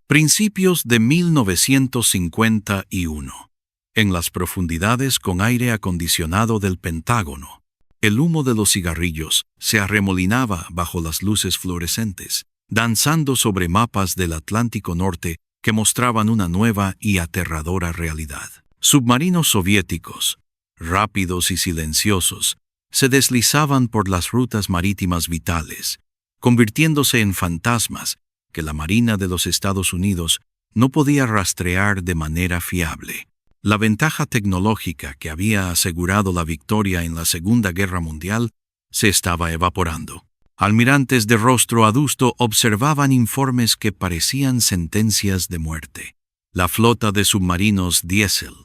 Principios de 1951. En las profundidades con aire acondicionado del Pentágono, el humo de los cigarrillos se arremolinaba bajo las luces fluorescentes, danzando sobre mapas del Atlántico Norte que mostraban una nueva y aterradora realidad. Submarinos soviéticos, rápidos y silenciosos, se deslizaban por las rutas marítimas vitales, convirtiéndose en fantasmas que la Marina de los Estados Unidos no podía rastrear de manera fiable. La ventaja tecnológica que había asegurado la victoria en la Segunda Guerra Mundial se estaba evaporando. Almirantes de rostro adusto observaban informes que parecían sentencias de muerte. La flota de submarinos diésel,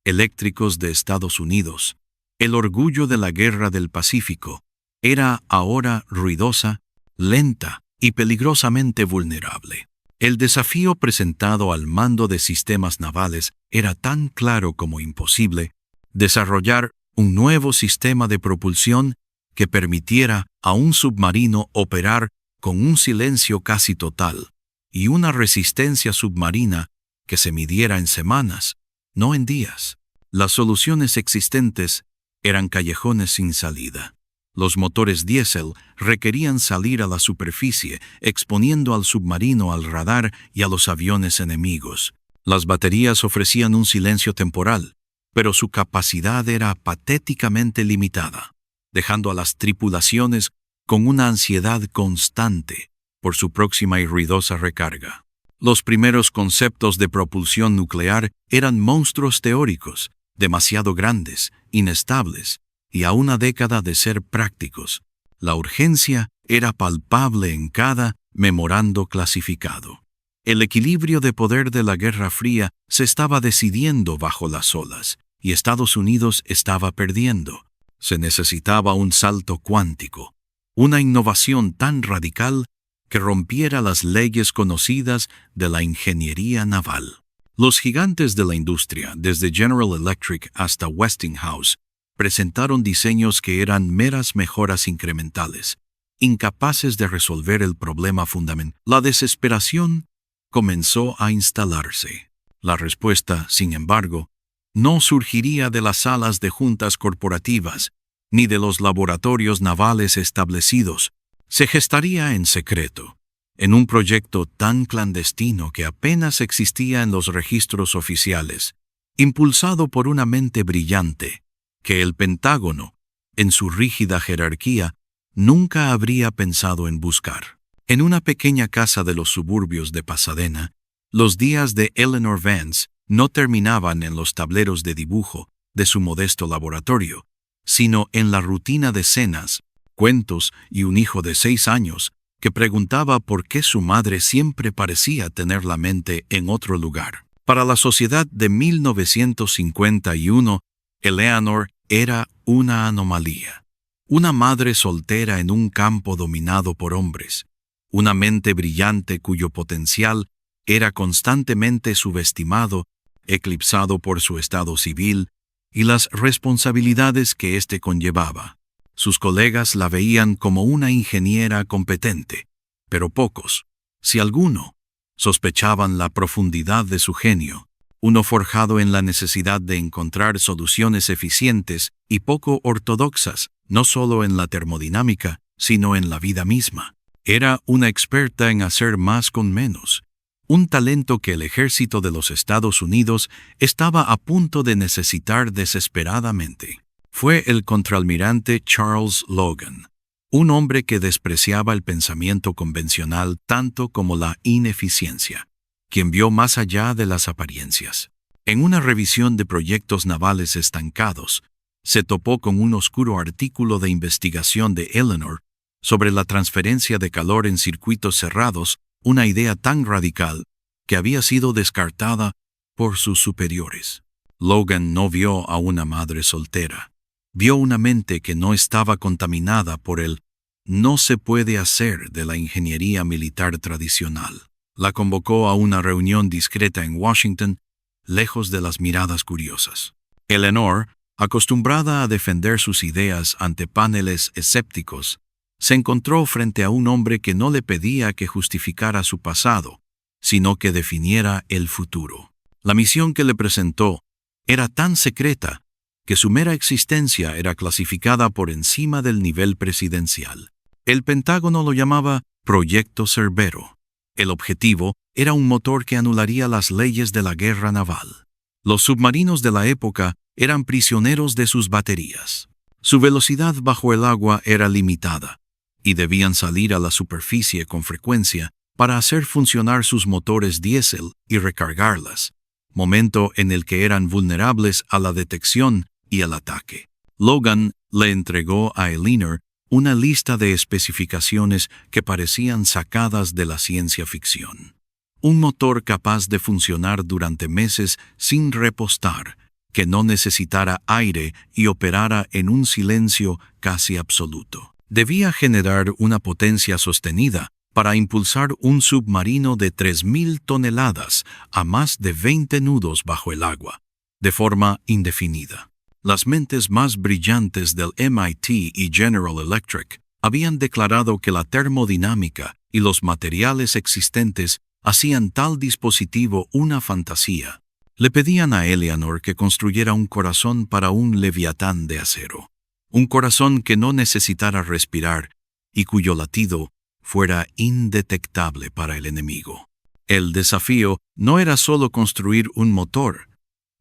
eléctricos de Estados Unidos, el orgullo de la Guerra del Pacífico, era ahora ruidosa, lenta y peligrosamente vulnerable. El desafío presentado al mando de sistemas navales era tan claro como imposible: desarrollar un nuevo sistema de propulsión que permitiera a un submarino operar con un silencio casi total y una resistencia submarina que se midiera en semanas, no en días. Las soluciones existentes eran callejones sin salida. Los motores diésel requerían salir a la superficie, exponiendo al submarino al radar y a los aviones enemigos. Las baterías ofrecían un silencio temporal, pero su capacidad era patéticamente limitada, dejando a las tripulaciones con una ansiedad constante por su próxima y ruidosa recarga. Los primeros conceptos de propulsión nuclear eran monstruos teóricos, demasiado grandes, inestables, y a una década de ser prácticos. La urgencia era palpable en cada memorando clasificado. El equilibrio de poder de la Guerra Fría se estaba decidiendo bajo las olas, y Estados Unidos estaba perdiendo. Se necesitaba un salto cuántico, una innovación tan radical que rompiera las leyes conocidas de la ingeniería naval. Los gigantes de la industria, desde General Electric hasta Westinghouse, presentaron diseños que eran meras mejoras incrementales, incapaces de resolver el problema fundamental. La desesperación comenzó a instalarse. La respuesta, sin embargo, no surgiría de las salas de juntas corporativas, ni de los laboratorios navales establecidos. Se gestaría en secreto, en un proyecto tan clandestino que apenas existía en los registros oficiales, impulsado por una mente brillante, que el Pentágono, en su rígida jerarquía, nunca habría pensado en buscar. En una pequeña casa de los suburbios de Pasadena, los días de Eleanor Vance no terminaban en los tableros de dibujo de su modesto laboratorio, sino en la rutina de cenas, cuentos y un hijo de 6 años que preguntaba por qué su madre siempre parecía tener la mente en otro lugar. Para la sociedad de 1951, Eleanor era una anomalía, una madre soltera en un campo dominado por hombres, una mente brillante cuyo potencial era constantemente subestimado, eclipsado por su estado civil y las responsabilidades que éste conllevaba. Sus colegas la veían como una ingeniera competente, pero pocos, si alguno, sospechaban la profundidad de su genio, uno forjado en la necesidad de encontrar soluciones eficientes y poco ortodoxas, no solo en la termodinámica, sino en la vida misma. Era una experta en hacer más con menos, un talento que el ejército de los Estados Unidos estaba a punto de necesitar desesperadamente. Fue el contraalmirante Charles Logan, un hombre que despreciaba el pensamiento convencional tanto como la ineficiencia, quien vio más allá de las apariencias. En una revisión de proyectos navales estancados, se topó con un oscuro artículo de investigación de Eleanor sobre la transferencia de calor en circuitos cerrados, una idea tan radical que había sido descartada por sus superiores. Logan no vio a una madre soltera. Vio una mente que no estaba contaminada por el no se puede hacer de la ingeniería militar tradicional. La convocó a una reunión discreta en Washington, lejos de las miradas curiosas. Eleanor, acostumbrada a defender sus ideas ante paneles escépticos, se encontró frente a un hombre que no le pedía que justificara su pasado, sino que definiera el futuro. La misión que le presentó era tan secreta que su mera existencia era clasificada por encima del nivel presidencial. El Pentágono lo llamaba Proyecto Cerbero. El objetivo era un motor que anularía las leyes de la guerra naval. Los submarinos de la época eran prisioneros de sus baterías. Su velocidad bajo el agua era limitada, y debían salir a la superficie con frecuencia para hacer funcionar sus motores diésel y recargarlas, momento en el que eran vulnerables a la detección y al ataque. Logan le entregó a Eleanor una lista de especificaciones que parecían sacadas de la ciencia ficción. Un motor capaz de funcionar durante meses sin repostar, que no necesitara aire y operara en un silencio casi absoluto. Debía generar una potencia sostenida para impulsar un submarino de 3.000 toneladas a más de 20 nudos bajo el agua, de forma indefinida. Las mentes más brillantes del MIT y General Electric habían declarado que la termodinámica y los materiales existentes hacían tal dispositivo una fantasía. Le pedían a Eleanor que construyera un corazón para un leviatán de acero. Un corazón que no necesitara respirar y cuyo latido fuera indetectable para el enemigo. El desafío no era solo construir un motor,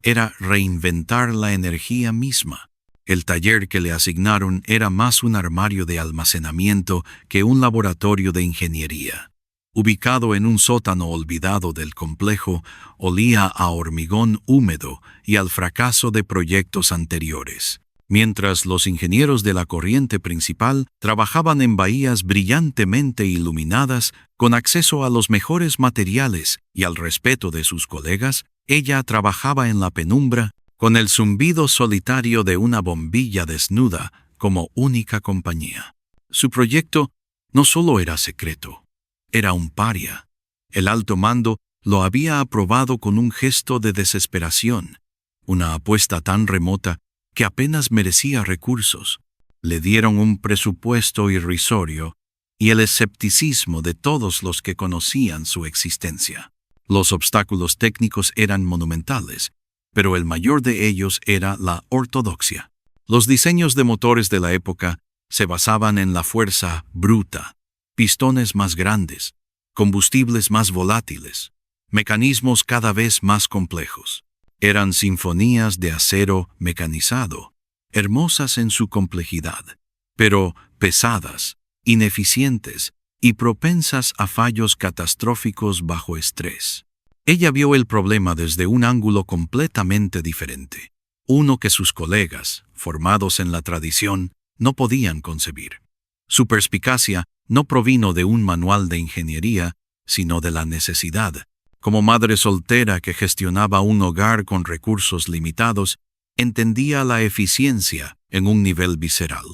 era reinventar la energía misma. El taller que le asignaron era más un armario de almacenamiento que un laboratorio de ingeniería. Ubicado en un sótano olvidado del complejo, olía a hormigón húmedo y al fracaso de proyectos anteriores. Mientras los ingenieros de la corriente principal trabajaban en bahías brillantemente iluminadas, con acceso a los mejores materiales y al respeto de sus colegas, ella trabajaba en la penumbra, con el zumbido solitario de una bombilla desnuda como única compañía. Su proyecto no solo era secreto, era un paria. El alto mando lo había aprobado con un gesto de desesperación, una apuesta tan remota que apenas merecía recursos. Le dieron un presupuesto irrisorio y el escepticismo de todos los que conocían su existencia. Los obstáculos técnicos eran monumentales, pero el mayor de ellos era la ortodoxia. Los diseños de motores de la época se basaban en la fuerza bruta, pistones más grandes, combustibles más volátiles, mecanismos cada vez más complejos. Eran sinfonías de acero mecanizado, hermosas en su complejidad, pero pesadas, ineficientes y propensas a fallos catastróficos bajo estrés. Ella vio el problema desde un ángulo completamente diferente, uno que sus colegas, formados en la tradición, no podían concebir. Su perspicacia no provino de un manual de ingeniería, sino de la necesidad. Como madre soltera que gestionaba un hogar con recursos limitados, entendía la eficiencia en un nivel visceral.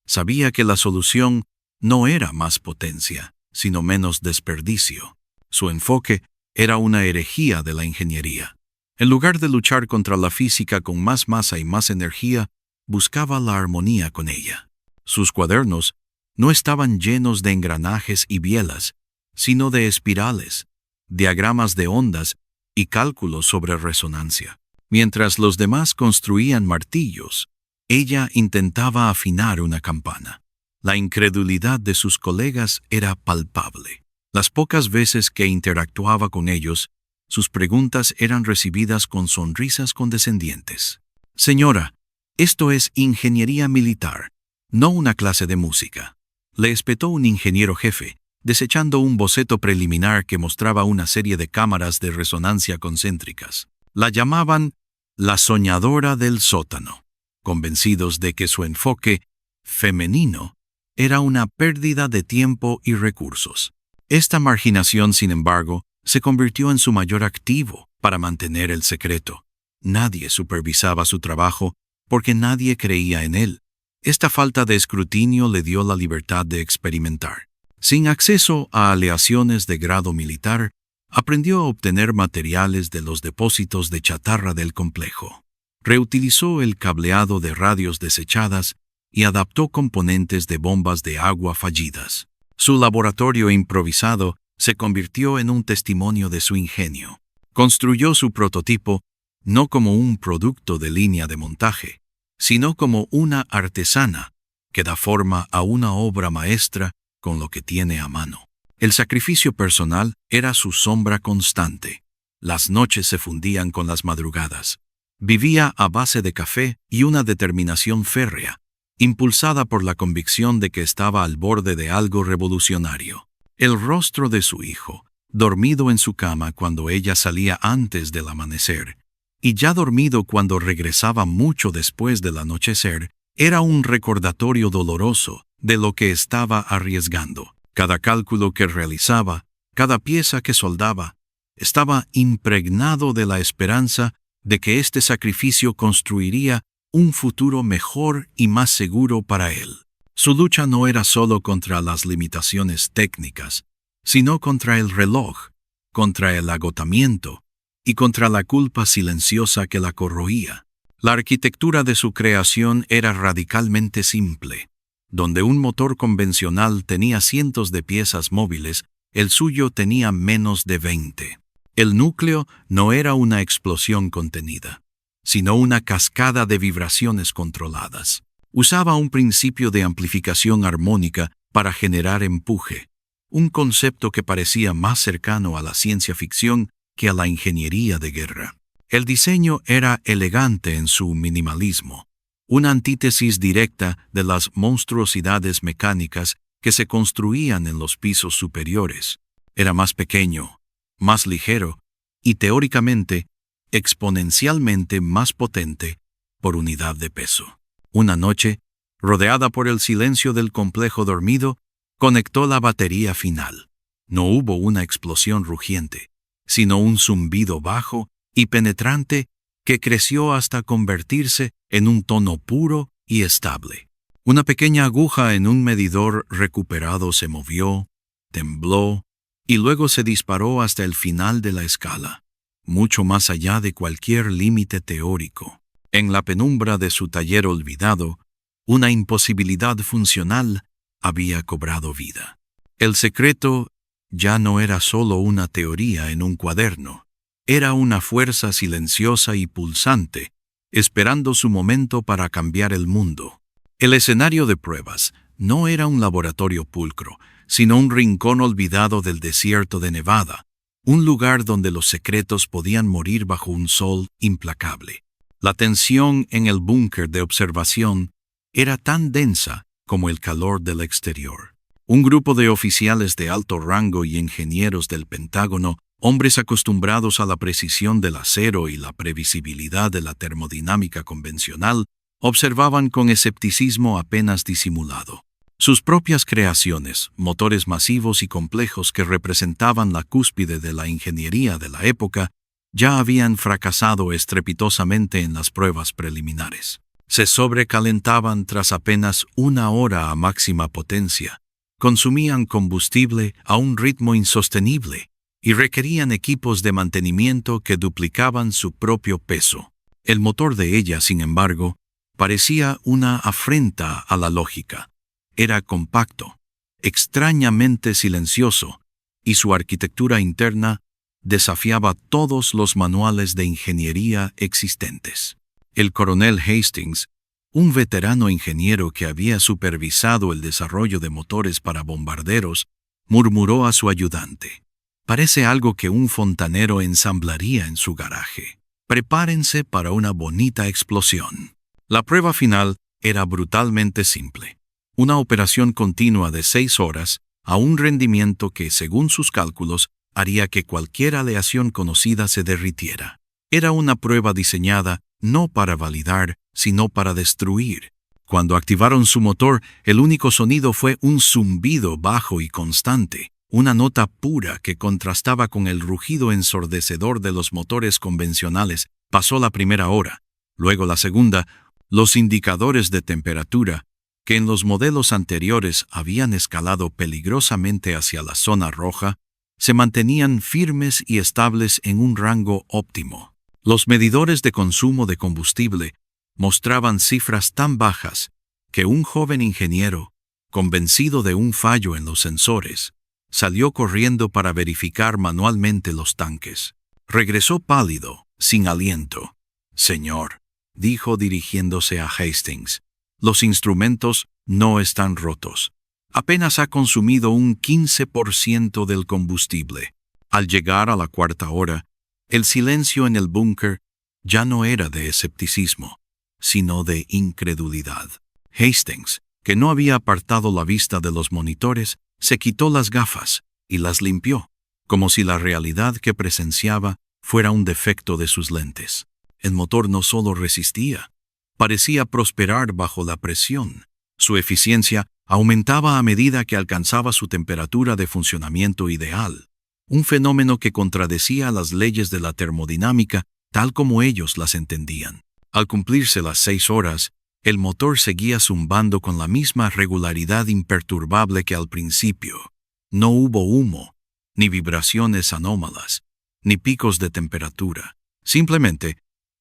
Sabía que la solución no era más potencia, sino menos desperdicio. Su enfoque era una herejía de la ingeniería. En lugar de luchar contra la física con más masa y más energía, buscaba la armonía con ella. Sus cuadernos no estaban llenos de engranajes y bielas, sino de espirales, diagramas de ondas y cálculos sobre resonancia. Mientras los demás construían martillos, ella intentaba afinar una campana. La incredulidad de sus colegas era palpable. Las pocas veces que interactuaba con ellos, sus preguntas eran recibidas con sonrisas condescendientes. «Señora, esto es ingeniería militar, no una clase de música», le espetó un ingeniero jefe, desechando un boceto preliminar que mostraba una serie de cámaras de resonancia concéntricas. La llamaban la soñadora del sótano, convencidos de que su enfoque femenino era una pérdida de tiempo y recursos. Esta marginación, sin embargo, se convirtió en su mayor activo para mantener el secreto. Nadie supervisaba su trabajo porque nadie creía en él. Esta falta de escrutinio le dio la libertad de experimentar. Sin acceso a aleaciones de grado militar, aprendió a obtener materiales de los depósitos de chatarra del complejo. Reutilizó el cableado de radios desechadas y adaptó componentes de bombas de agua fallidas. Su laboratorio improvisado se convirtió en un testimonio de su ingenio. Construyó su prototipo no como un producto de línea de montaje, sino como una artesana que da forma a una obra maestra con lo que tiene a mano. El sacrificio personal era su sombra constante. Las noches se fundían con las madrugadas. Vivía a base de café y una determinación férrea, impulsada por la convicción de que estaba al borde de algo revolucionario. El rostro de su hijo, dormido en su cama cuando ella salía antes del amanecer, y ya dormido cuando regresaba mucho después del anochecer, era un recordatorio doloroso de lo que estaba arriesgando. Cada cálculo que realizaba, cada pieza que soldaba, estaba impregnado de la esperanza de que este sacrificio construiría un futuro mejor y más seguro para él. Su lucha no era solo contra las limitaciones técnicas, sino contra el reloj, contra el agotamiento y contra la culpa silenciosa que la corroía. La arquitectura de su creación era radicalmente simple. Donde un motor convencional tenía cientos de piezas móviles, el suyo tenía menos de 20. El núcleo no era una explosión contenida, sino una cascada de vibraciones controladas. Usaba un principio de amplificación armónica para generar empuje, un concepto que parecía más cercano a la ciencia ficción que a la ingeniería de guerra. El diseño era elegante en su minimalismo, una antítesis directa de las monstruosidades mecánicas que se construían en los pisos superiores. Era más pequeño, más ligero y teóricamente, exponencialmente más potente por unidad de peso. Una noche, rodeada por el silencio del complejo dormido, conectó la batería final. No hubo una explosión rugiente, sino un zumbido bajo y penetrante que creció hasta convertirse en un tono puro y estable. Una pequeña aguja en un medidor recuperado se movió, tembló y luego se disparó hasta el final de la escala, mucho más allá de cualquier límite teórico. En la penumbra de su taller olvidado, una imposibilidad funcional había cobrado vida. El secreto ya no era solo una teoría en un cuaderno, era una fuerza silenciosa y pulsante, esperando su momento para cambiar el mundo. El escenario de pruebas no era un laboratorio pulcro, sino un rincón olvidado del desierto de Nevada, un lugar donde los secretos podían morir bajo un sol implacable. La tensión en el búnker de observación era tan densa como el calor del exterior. Un grupo de oficiales de alto rango y ingenieros del Pentágono, hombres acostumbrados a la precisión del acero y la previsibilidad de la termodinámica convencional, observaban con escepticismo apenas disimulado. Sus propias creaciones, motores masivos y complejos que representaban la cúspide de la ingeniería de la época, ya habían fracasado estrepitosamente en las pruebas preliminares. Se sobrecalentaban tras apenas una hora a máxima potencia, consumían combustible a un ritmo insostenible y requerían equipos de mantenimiento que duplicaban su propio peso. El motor de ella, sin embargo, parecía una afrenta a la lógica. Era compacto, extrañamente silencioso, y su arquitectura interna desafiaba todos los manuales de ingeniería existentes. El coronel Hastings, un veterano ingeniero que había supervisado el desarrollo de motores para bombarderos, murmuró a su ayudante: «Parece algo que un fontanero ensamblaría en su garaje. Prepárense para una bonita explosión». La prueba final era brutalmente simple. Una operación continua de 6 horas a un rendimiento que, según sus cálculos, haría que cualquier aleación conocida se derritiera. Era una prueba diseñada no para validar, sino para destruir. Cuando activaron su motor, el único sonido fue un zumbido bajo y constante, una nota pura que contrastaba con el rugido ensordecedor de los motores convencionales. Pasó la primera hora, luego la segunda. Los indicadores de temperatura, que en los modelos anteriores habían escalado peligrosamente hacia la zona roja, se mantenían firmes y estables en un rango óptimo. Los medidores de consumo de combustible mostraban cifras tan bajas que un joven ingeniero, convencido de un fallo en los sensores, Salió corriendo para verificar manualmente los tanques. Regresó pálido, sin aliento. «Señor», dijo dirigiéndose a Hastings, «los instrumentos no están rotos. Apenas ha consumido un 15% del combustible». Al llegar a la cuarta hora, el silencio en el búnker ya no era de escepticismo, sino de incredulidad. Hastings, que no había apartado la vista de los monitores, se quitó las gafas y las limpió, como si la realidad que presenciaba fuera un defecto de sus lentes. El motor no solo resistía, parecía prosperar bajo la presión. Su eficiencia aumentaba a medida que alcanzaba su temperatura de funcionamiento ideal, un fenómeno que contradecía las leyes de la termodinámica tal como ellos las entendían. Al cumplirse las 6 horas, el motor seguía zumbando con la misma regularidad imperturbable que al principio. No hubo humo, ni vibraciones anómalas, ni picos de temperatura. Simplemente,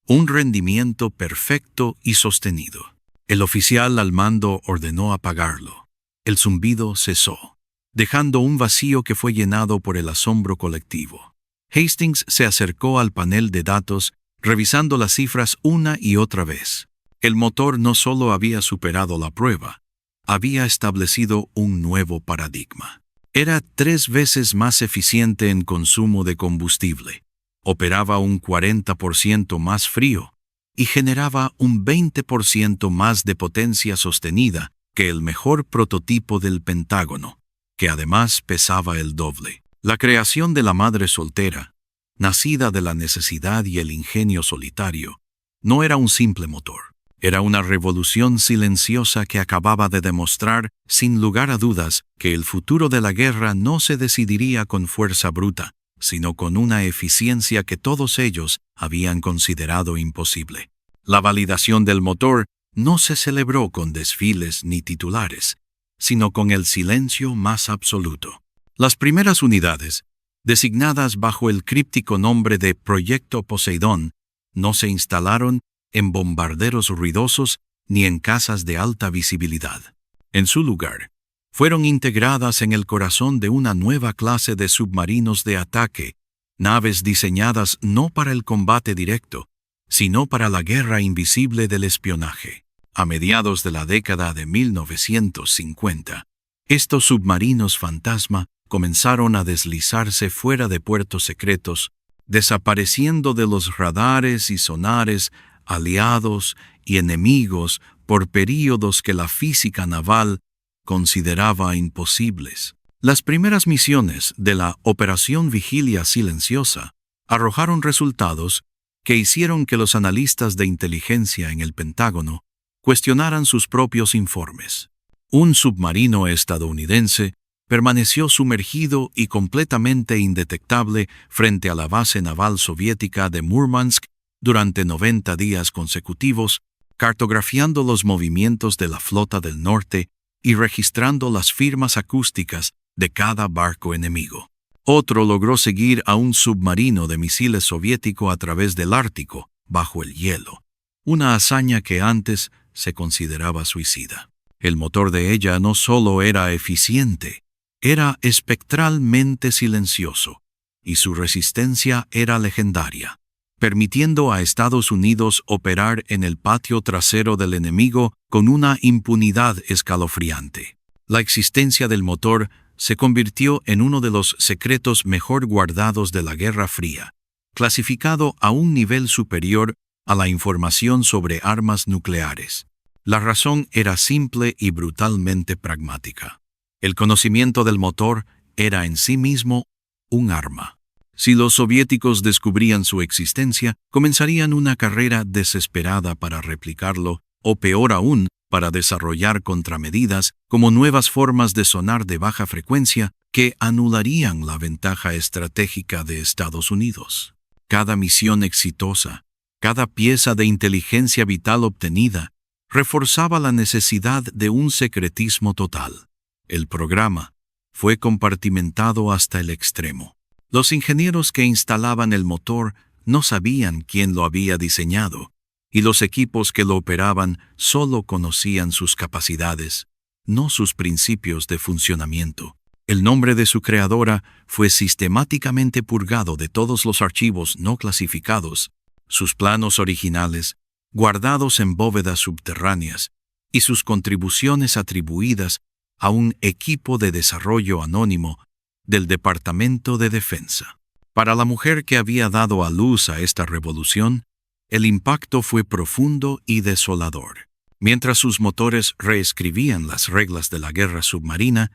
un rendimiento perfecto y sostenido. El oficial al mando ordenó apagarlo. El zumbido cesó, dejando un vacío que fue llenado por el asombro colectivo. Hastings se acercó al panel de datos, revisando las cifras una y otra vez. El motor no solo había superado la prueba, había establecido un nuevo paradigma. Era 3 veces más eficiente en consumo de combustible, operaba un 40% más frío y generaba un 20% más de potencia sostenida que el mejor prototipo del Pentágono, que además pesaba el doble. La creación de la madre soltera, nacida de la necesidad y el ingenio solitario, no era un simple motor. Era una revolución silenciosa que acababa de demostrar, sin lugar a dudas, que el futuro de la guerra no se decidiría con fuerza bruta, sino con una eficiencia que todos ellos habían considerado imposible. La validación del motor no se celebró con desfiles ni titulares, sino con el silencio más absoluto. Las primeras unidades, designadas bajo el críptico nombre de Proyecto Poseidón, no se instalaron en bombarderos ruidosos ni en casas de alta visibilidad. En su lugar, fueron integradas en el corazón de una nueva clase de submarinos de ataque, naves diseñadas no para el combate directo, sino para la guerra invisible del espionaje. A mediados de la década de 1950, estos submarinos fantasma comenzaron a deslizarse fuera de puertos secretos, desapareciendo de los radares y sonares aliados y enemigos por períodos que la física naval consideraba imposibles. Las primeras misiones de la Operación Vigilia Silenciosa arrojaron resultados que hicieron que los analistas de inteligencia en el Pentágono cuestionaran sus propios informes. Un submarino estadounidense permaneció sumergido y completamente indetectable frente a la base naval soviética de Murmansk durante 90 días consecutivos, cartografiando los movimientos de la flota del norte y registrando las firmas acústicas de cada barco enemigo. Otro logró seguir a un submarino de misiles soviético a través del Ártico, bajo el hielo, una hazaña que antes se consideraba suicida. El motor de ella no solo era eficiente, era espectralmente silencioso, y su resistencia era legendaria, permitiendo a Estados Unidos operar en el patio trasero del enemigo con una impunidad escalofriante. La existencia del motor se convirtió en uno de los secretos mejor guardados de la Guerra Fría, clasificado a un nivel superior a la información sobre armas nucleares. La razón era simple y brutalmente pragmática. El conocimiento del motor era en sí mismo un arma. Si los soviéticos descubrían su existencia, comenzarían una carrera desesperada para replicarlo, o peor aún, para desarrollar contramedidas como nuevas formas de sonar de baja frecuencia que anularían la ventaja estratégica de Estados Unidos. Cada misión exitosa, cada pieza de inteligencia vital obtenida, reforzaba la necesidad de un secretismo total. El programa fue compartimentado hasta el extremo. Los ingenieros que instalaban el motor no sabían quién lo había diseñado, y los equipos que lo operaban solo conocían sus capacidades, no sus principios de funcionamiento. El nombre de su creadora fue sistemáticamente purgado de todos los archivos no clasificados, sus planos originales, guardados en bóvedas subterráneas, y sus contribuciones atribuidas a un equipo de desarrollo anónimo del Departamento de Defensa. Para la mujer que había dado a luz a esta revolución, el impacto fue profundo y desolador. Mientras sus motores reescribían las reglas de la guerra submarina,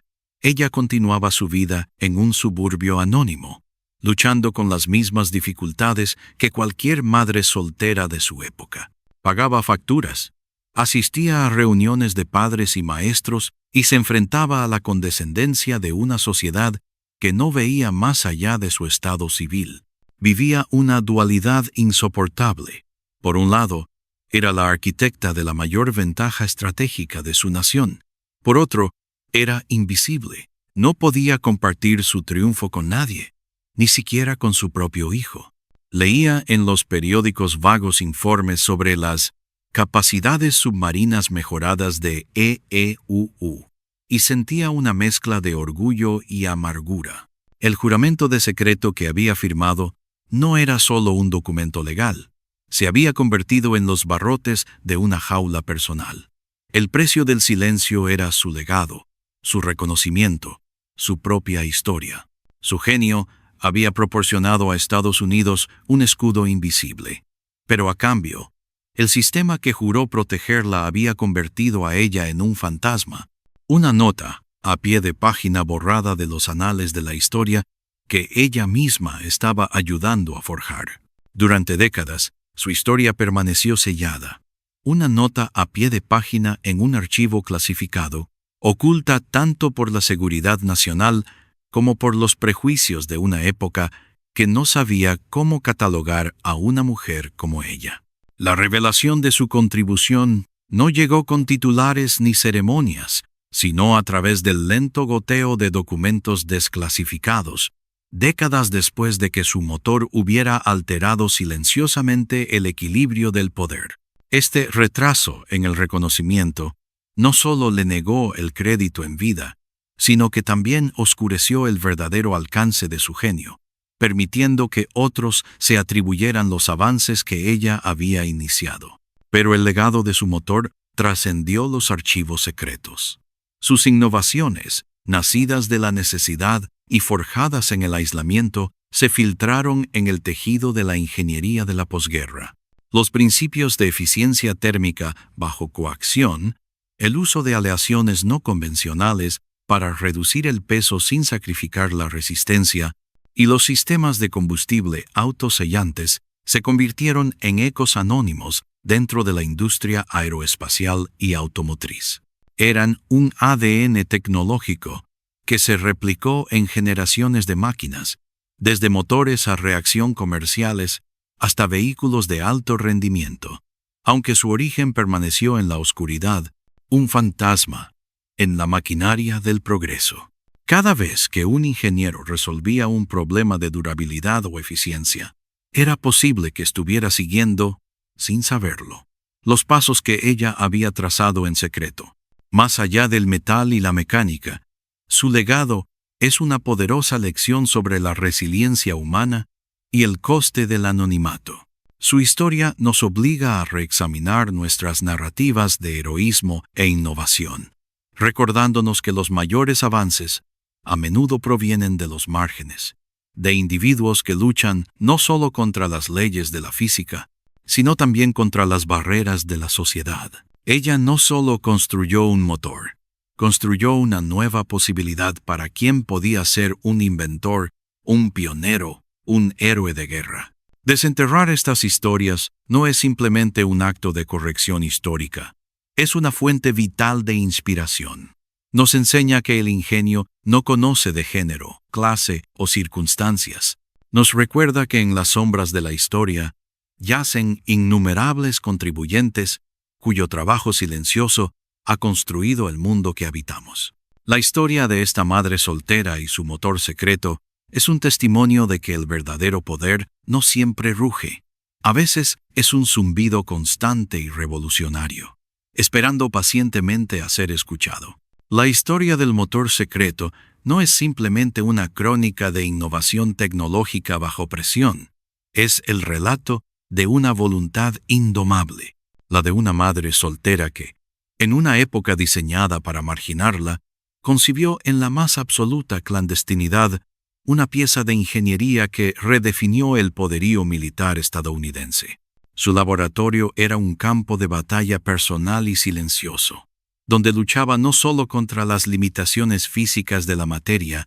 ella continuaba su vida en un suburbio anónimo, luchando con las mismas dificultades que cualquier madre soltera de su época. Pagaba facturas, asistía a reuniones de padres y maestros y se enfrentaba a la condescendencia de una sociedad que no veía más allá de su estado civil. Vivía una dualidad insoportable. Por un lado, era la arquitecta de la mayor ventaja estratégica de su nación. Por otro, era invisible. No podía compartir su triunfo con nadie, ni siquiera con su propio hijo. Leía en los periódicos vagos informes sobre las capacidades submarinas mejoradas de EEUU y sentía una mezcla de orgullo y amargura. El juramento de secreto que había firmado no era solo un documento legal, se había convertido en los barrotes de una jaula personal. El precio del silencio era su legado, su reconocimiento, su propia historia. Su genio había proporcionado a Estados Unidos un escudo invisible. Pero a cambio, el sistema que juró protegerla había convertido a ella en un fantasma, una nota a pie de página borrada de los anales de la historia que ella misma estaba ayudando a forjar. Durante décadas, su historia permaneció sellada. Una nota a pie de página en un archivo clasificado, oculta tanto por la seguridad nacional como por los prejuicios de una época que no sabía cómo catalogar a una mujer como ella. La revelación de su contribución no llegó con titulares ni ceremonias, sino a través del lento goteo de documentos desclasificados, décadas después de que su motor hubiera alterado silenciosamente el equilibrio del poder. Este retraso en el reconocimiento no solo le negó el crédito en vida, sino que también oscureció el verdadero alcance de su genio, permitiendo que otros se atribuyeran los avances que ella había iniciado. Pero el legado de su motor trascendió los archivos secretos. Sus innovaciones, nacidas de la necesidad y forjadas en el aislamiento, se filtraron en el tejido de la ingeniería de la posguerra. Los principios de eficiencia térmica bajo coacción, el uso de aleaciones no convencionales para reducir el peso sin sacrificar la resistencia, y los sistemas de combustible autosellantes se convirtieron en ecos anónimos dentro de la industria aeroespacial y automotriz. Eran un ADN tecnológico que se replicó en generaciones de máquinas, desde motores a reacción comerciales hasta vehículos de alto rendimiento. Aunque su origen permaneció en la oscuridad, un fantasma en la maquinaria del progreso. Cada vez que un ingeniero resolvía un problema de durabilidad o eficiencia, era posible que estuviera siguiendo, sin saberlo, los pasos que ella había trazado en secreto. Más allá del metal y la mecánica, su legado es una poderosa lección sobre la resiliencia humana y el coste del anonimato. Su historia nos obliga a reexaminar nuestras narrativas de heroísmo e innovación, recordándonos que los mayores avances a menudo provienen de los márgenes, de individuos que luchan no solo contra las leyes de la física, sino también contra las barreras de la sociedad. Ella no solo construyó un motor, construyó una nueva posibilidad para quien podía ser un inventor, un pionero, un héroe de guerra. Desenterrar estas historias no es simplemente un acto de corrección histórica, es una fuente vital de inspiración. Nos enseña que el ingenio no conoce de género, clase o circunstancias. Nos recuerda que en las sombras de la historia yacen innumerables contribuyentes cuyo trabajo silencioso ha construido el mundo que habitamos. La historia de esta madre soltera y su motor secreto es un testimonio de que el verdadero poder no siempre ruge. A veces es un zumbido constante y revolucionario, esperando pacientemente a ser escuchado. La historia del motor secreto no es simplemente una crónica de innovación tecnológica bajo presión, es el relato de una voluntad indomable, la de una madre soltera que, en una época diseñada para marginarla, concibió en la más absoluta clandestinidad una pieza de ingeniería que redefinió el poderío militar estadounidense. Su laboratorio era un campo de batalla personal y silencioso, donde luchaba no solo contra las limitaciones físicas de la materia,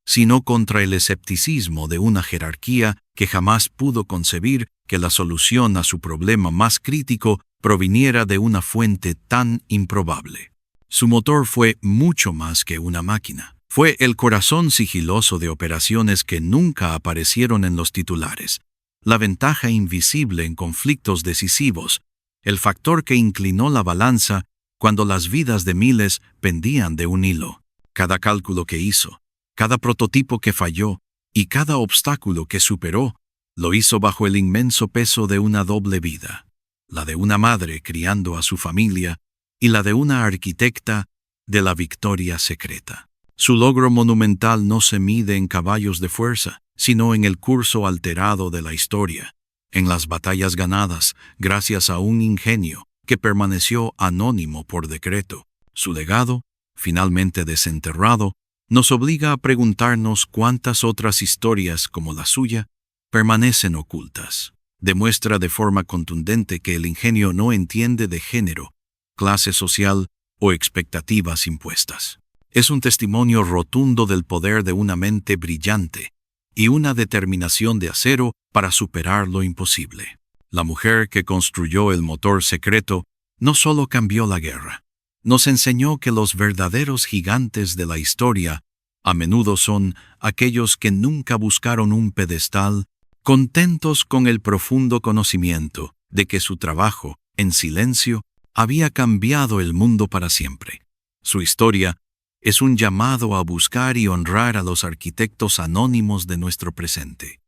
sino contra el escepticismo de una jerarquía que jamás pudo concebir que la solución a su problema más crítico proviniera de una fuente tan improbable. Su motor fue mucho más que una máquina. Fue el corazón sigiloso de operaciones que nunca aparecieron en los titulares, la ventaja invisible en conflictos decisivos, el factor que inclinó la balanza cuando las vidas de miles pendían de un hilo. Cada cálculo que hizo, cada prototipo que falló y cada obstáculo que superó, lo hizo bajo el inmenso peso de una doble vida, la de una madre criando a su familia y la de una arquitecta de la victoria secreta. Su logro monumental no se mide en caballos de fuerza, sino en el curso alterado de la historia, en las batallas ganadas gracias a un ingenio que permaneció anónimo por decreto. Su legado, finalmente desenterrado, nos obliga a preguntarnos cuántas otras historias como la suya permanecen ocultas. Demuestra de forma contundente que el ingenio no entiende de género, clase social o expectativas impuestas. Es un testimonio rotundo del poder de una mente brillante y una determinación de acero para superar lo imposible. La mujer que construyó el motor secreto no solo cambió la guerra, nos enseñó que los verdaderos gigantes de la historia a menudo son aquellos que nunca buscaron un pedestal, contentos con el profundo conocimiento de que su trabajo, en silencio, había cambiado el mundo para siempre. Su historia es un llamado a buscar y honrar a los arquitectos anónimos de nuestro presente.